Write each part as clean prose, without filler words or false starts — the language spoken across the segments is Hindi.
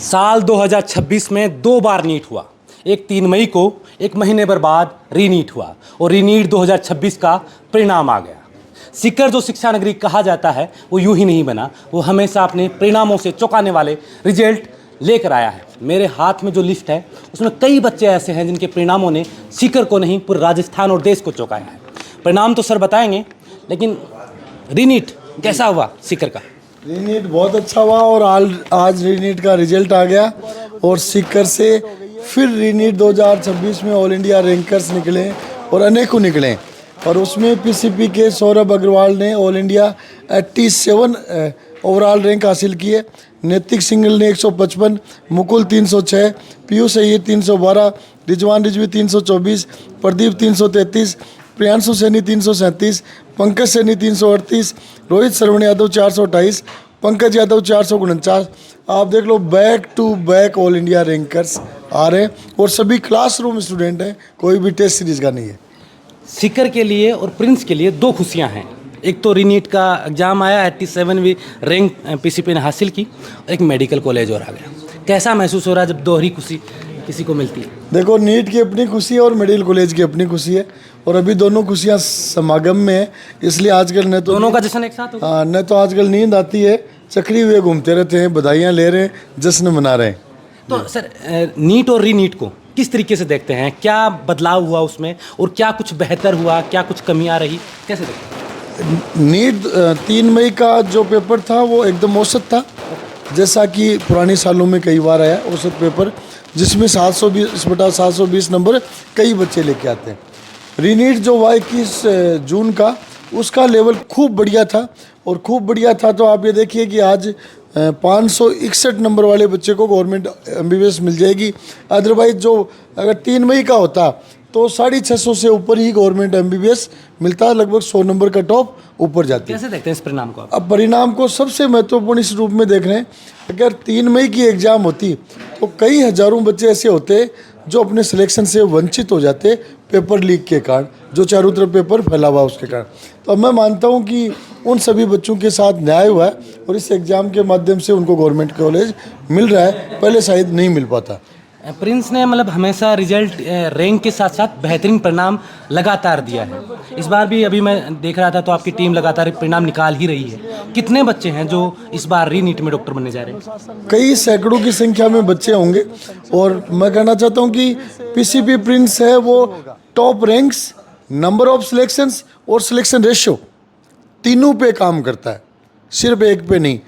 साल 2026 में 2 बार नीट हुआ। एक 3 मई को, एक महीने भर बाद रीनीट हुआ और रीनीट 2026 का परिणाम आ गया। सीकर जो शिक्षा नगरी कहा जाता है वो यूं ही नहीं बना, वो हमेशा अपने परिणामों से चौंकाने वाले रिजल्ट लेकर आया है। मेरे हाथ में जो लिस्ट है उसमें कई बच्चे ऐसे हैं जिनके परिणामों ने सीकर को नहीं पूरे राजस्थान और देश को चौंकाया है। परिणाम तो सर बताएंगे, लेकिन रीनीट कैसा हुआ सीकर का? रीनीट बहुत अच्छा हुआ और आज रीनीट का रिजल्ट आ गया और सीकर से फिर रीनीट 2026 में ऑल इंडिया रैंकर्स निकले और अनेकों निकले और उसमें पीसीपी के सौरभ अग्रवाल ने ऑल इंडिया 87 ओवरऑल रैंक हासिल किए। नैतिक सिंगल ने 155, मुकुल 306, पीयूष अय्यर 312, रिजवान रिजवी 324, प्रदीप 333, प्रियांशु सैनी 337, पंकज सैनी 338, रोहित सरवण यादव 428, पंकज यादव 449। आप देख लो, back to back all India rankers आ रहे हैं और सभी क्लासरूम स्टूडेंट हैं, कोई भी टेस्ट सीरीज का नहीं है। सीकर के लिए और प्रिंस के लिए 2 खुशियां हैं। एक तो रीनीट का एग्जाम आया, 87वीं रैंक पीसीपी ने हासिल की, एक मेडिकल कॉलेज और आ गया। कैसा महसूस हो रहा है जब दोहरी खुशी किसी को मिलती है? देखो, नीट की अपनी खुशी है और मेडिकल कॉलेज की अपनी खुशी है और अभी दोनों खुशियां समागम में है, इसलिए आजकल न तो दोनों का जश्न एक साथ होगा। हाँ, न तो आजकल नींद आती है, चक्री हुए घूमते रहते हैं, बधाइयाँ ले रहे हैं, जश्न मना रहे हैं। तो सर, नीट और रीनीट को किस तरीके से देखते हैं? क्या बदलाव हुआ उसमें और क्या कुछ बेहतर हुआ, क्या कुछ कमियां रही, कैसे देखते हैं? नीट 3 मई का जो पेपर था वो एकदम औसत था, जैसा कि पुराने सालों में कई बार आया औसत पेपर, जिसमें 720/720 नंबर कई बच्चे लेके आते हैं। रीनीट जो हुआ 21 जून का, उसका लेवल खूब बढ़िया था और खूब बढ़िया था तो आप ये देखिए कि आज 561 नंबर वाले बच्चे को गवर्नमेंट एमबीबीएस मिल जाएगी। अदरवाइज जो अगर 3 मई का होता तो 650 से ऊपर ही गवर्नमेंट एमबीबीएस मिलता, लगभग 100 नंबर का टॉप ऊपर जाती है। कैसे देखते हैं इस परिणाम को आप? अब परिणाम को सबसे महत्वपूर्ण इस रूप में देख रहे हैं, अगर 3 मई की एग्ज़ाम होती तो कई हज़ारों बच्चे ऐसे होते जो अपने सिलेक्शन से वंचित हो जाते पेपर लीक के कारण, जो चारों तरफ पेपर फैला हुआ उसके कारण। तो मैं मानता हूं कि उन सभी बच्चों के साथ न्याय हुआ है और इस एग्ज़ाम के माध्यम से उनको गवर्नमेंट कॉलेज मिल रहा है, पहले शायद नहीं मिल पाता। प्रिंस ने मतलब हमेशा रिजल्ट रैंक के साथ साथ बेहतरीन परिणाम लगातार दिया है। इस बार भी अभी मैं देख रहा था तो आपकी टीम लगातार परिणाम निकाल ही रही है। कितने बच्चे हैं जो इस बार रीनीट में डॉक्टर बनने जा रहे हैं? कई सैकड़ों की संख्या में बच्चे होंगे और मैं कहना चाहता हूं कि पीसीपी प्रिंस है वो top ranks, number of selections और सिलेक्शन रेशियो तीनों पे काम करता है, सिर्फ एक पे नहीं,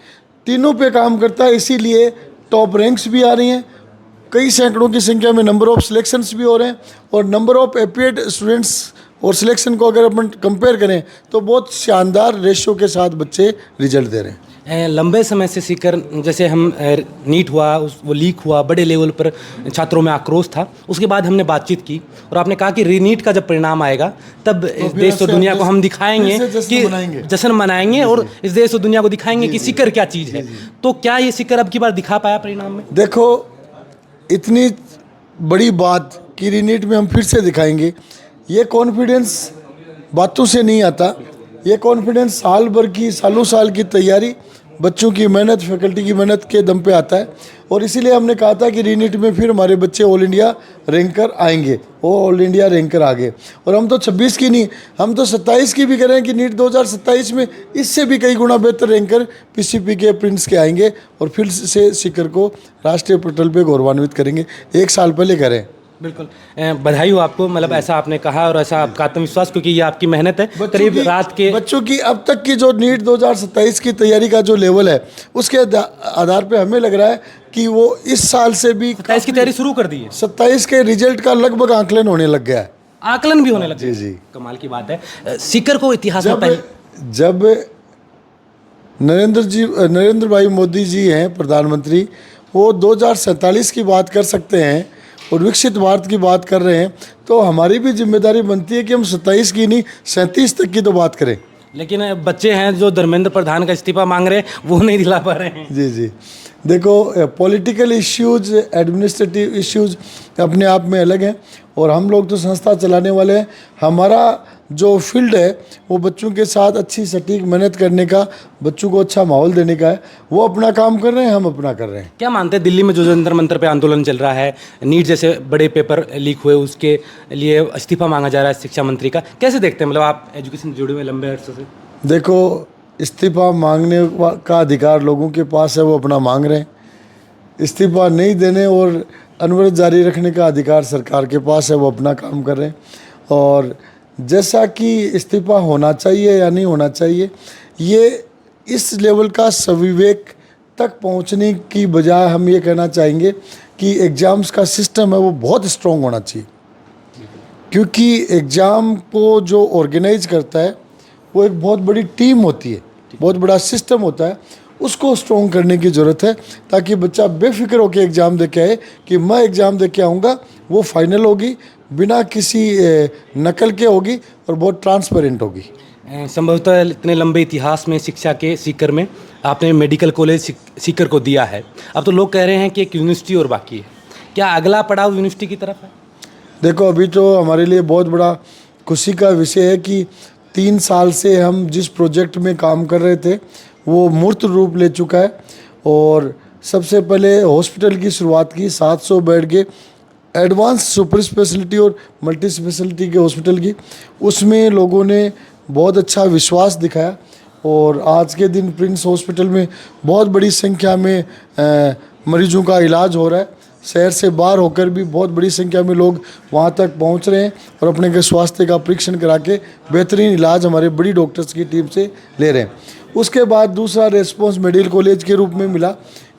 तीनों पे काम करता है। इसीलिए टॉप रैंक्स भी आ रही हैं, कई सैकड़ों की संख्या में नंबर ऑफ सिलेक्शंस भी हो रहे हैं और नंबर ऑफ अपीयर्ड स्टूडेंट्स और सिलेक्शन को अगर अपन कंपेयर करें तो बहुत शानदार रेशियो के साथ बच्चे रिजल्ट दे रहे हैं। लंबे समय से सीकर, जैसे हम नीट हुआ, वो लीक हुआ, बड़े लेवल पर छात्रों में आक्रोश था। उसके बाद हमने बातचीत की और आपने कहा कि रीनीट का जब परिणाम आएगा तब इस देश और दुनिया को हम दिखाएंगे कि जश्न मनाएंगे और इस देश और दुनिया को दिखाएंगे कि सीकर क्या चीज़ है। तो क्या ये सीकर अब की बार दिखा पाया परिणाम में? देखो, इतनी बड़ी बात कि रीनीट में हम फिर से दिखाएंगे, ये कॉन्फिडेंस बातों से नहीं आता, ये कॉन्फिडेंस साल भर की, सालों साल की तैयारी, बच्चों की मेहनत, फैकल्टी की मेहनत के दम पे आता है। और इसीलिए हमने कहा था कि रीनीट में फिर हमारे बच्चे ऑल इंडिया रैंकर आएंगे, वो ऑल इंडिया रैंकर आ गए। और हम तो 26 की नहीं, हम तो 27 की भी करें कि नीट 2027 में इससे भी कई गुना बेहतर रैंकर पीसीपी के प्रिंस के आएंगे और फिर से सीकर को राष्ट्रीय पटल पे गौरवान्वित करेंगे। 1 साल पहले करें। बिल्कुल, बधाई हो आपको, मतलब ऐसा आपने कहा और ऐसा आपका आत्मविश्वास, क्योंकि ये आपकी मेहनत है। करीब रात के बच्चों की अब तक की जो नीट 2027 की तैयारी का जो लेवल है, उसके आधार पे हमें लग रहा है कि वो इस साल से भी 27 की तैयारी शुरू कर दी है। 27 के रिजल्ट का लगभग आकलन होने लग गया है। आकलन भी होने लग गया? जी। कमाल की बात है। सीकर को इतिहास में जब नरेंद्र भाई मोदी जी हैं प्रधानमंत्री, वो 2047 की बात कर सकते हैं और विकसित भारत की बात कर रहे हैं, तो हमारी भी जिम्मेदारी बनती है कि हम 27 की नहीं 37 तक की तो बात करें। लेकिन बच्चे हैं जो धर्मेंद्र प्रधान का इस्तीफा मांग रहे हैं, वो नहीं दिला पा रहे हैं। जी। देखो, पॉलिटिकल इश्यूज, एडमिनिस्ट्रेटिव इश्यूज अपने आप में अलग हैं और हम लोग तो संस्था चलाने वाले हैं। हमारा जो फील्ड है वो बच्चों के साथ अच्छी सटीक मेहनत करने का, बच्चों को अच्छा माहौल देने का है। वो अपना काम कर रहे हैं, हम अपना कर रहे हैं। क्या मानते हैं दिल्ली में जो जंतर मंतर पे आंदोलन चल रहा है, नीट जैसे बड़े पेपर लीक हुए, उसके लिए इस्तीफा मांगा जा रहा है शिक्षा मंत्री का, कैसे देखते हैं? मतलब आप एजुकेशन से जुड़े हुए लंबे अरसे से। देखो, इस्तीफा मांगने का अधिकार लोगों के पास है, वो अपना मांग रहे हैं। इस्तीफा नहीं देने और अनवरत जारी रखने का अधिकार सरकार के पास है, वो अपना काम कर रहे हैं। और जैसा कि इस्तीफा होना चाहिए या नहीं होना चाहिए, ये इस लेवल का सविवेक तक पहुंचने की बजाय हम ये कहना चाहेंगे कि एग्ज़ाम्स का सिस्टम है वो बहुत स्ट्रॉन्ग होना चाहिए। क्योंकि एग्ज़ाम को जो ऑर्गेनाइज करता है वो एक बहुत बड़ी टीम होती है, बहुत बड़ा सिस्टम होता है, उसको स्ट्रॉन्ग करने की ज़रूरत है, ताकि बच्चा बेफिक्र होकर एग्ज़ाम दे के आए कि मैं एग्ज़ाम दे के आऊँगा, वो फाइनल होगी, बिना किसी नकल के होगी और बहुत ट्रांसपेरेंट होगी। संभवतः इतने लंबे इतिहास में शिक्षा के सीकर में आपने मेडिकल कॉलेज सीकर को दिया है, अब तो लोग कह रहे हैं कि एक यूनिवर्सिटी और बाकी है, क्या अगला पड़ाव यूनिवर्सिटी की तरफ है? देखो, अभी तो हमारे लिए बहुत बड़ा खुशी का विषय है कि 3 साल से हम जिस प्रोजेक्ट में काम कर रहे थे वो मूर्त रूप ले चुका है। और सबसे पहले हॉस्पिटल की शुरुआत की, 700 बेड के एडवांस सुपर स्पेशलिटी और मल्टी स्पेशलिटी के हॉस्पिटल की, उसमें लोगों ने बहुत अच्छा विश्वास दिखाया। और आज के दिन प्रिंस हॉस्पिटल में बहुत बड़ी संख्या में मरीजों का इलाज हो रहा है। शहर से बाहर होकर भी बहुत बड़ी संख्या में लोग वहाँ तक पहुँच रहे हैं और अपने के स्वास्थ्य का परीक्षण करा के बेहतरीन इलाज हमारे बड़ी डॉक्टर्स की टीम से ले रहे हैं। उसके बाद दूसरा रेस्पॉन्स मेडिकल कॉलेज के रूप में मिला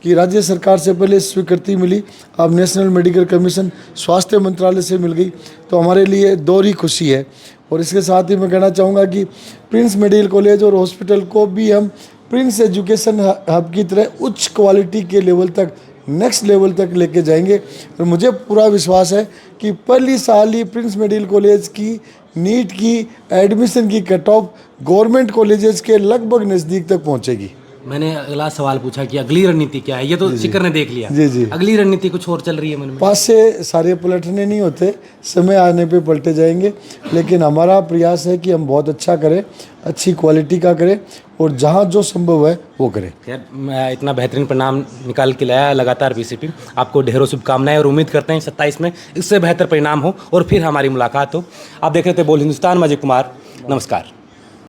कि राज्य सरकार से पहले स्वीकृति मिली, अब नेशनल मेडिकल कमीशन स्वास्थ्य मंत्रालय से मिल गई, तो हमारे लिए दोहरी खुशी है। और इसके साथ ही मैं कहना चाहूँगा कि प्रिंस मेडिकल कॉलेज और हॉस्पिटल को भी हम प्रिंस एजुकेशन हब की तरह उच्च क्वालिटी के लेवल तक, नेक्स्ट लेवल तक लेके जाएंगे। और मुझे पूरा विश्वास है कि पहली साल ही प्रिंस मेडिकल कॉलेज की नीट की एडमिशन की कट ऑफ गवर्नमेंट कॉलेजेस के लगभग नज़दीक तक पहुंचेगी। मैंने अगला सवाल पूछा कि अगली रणनीति क्या है, ये तो सीकर ने देख लिया। जी। अगली रणनीति कुछ और चल रही है मन में? पास से सारे पलटने नहीं होते, समय आने पे पलटे जाएंगे, लेकिन हमारा प्रयास है कि हम बहुत अच्छा करें, अच्छी क्वालिटी का करें और जहाँ जो संभव है वो करें। खैर, मैं इतना बेहतरीन परिणाम निकाल के लाया लगातार बीसीपी, आपको ढेरों शुभकामनाएं और उम्मीद करते हैं 27 में इससे बेहतर परिणाम हो और फिर हमारी मुलाकात हो। आप देख रहे थे बोल हिंदुस्तान, मैं अजय कुमार, नमस्कार।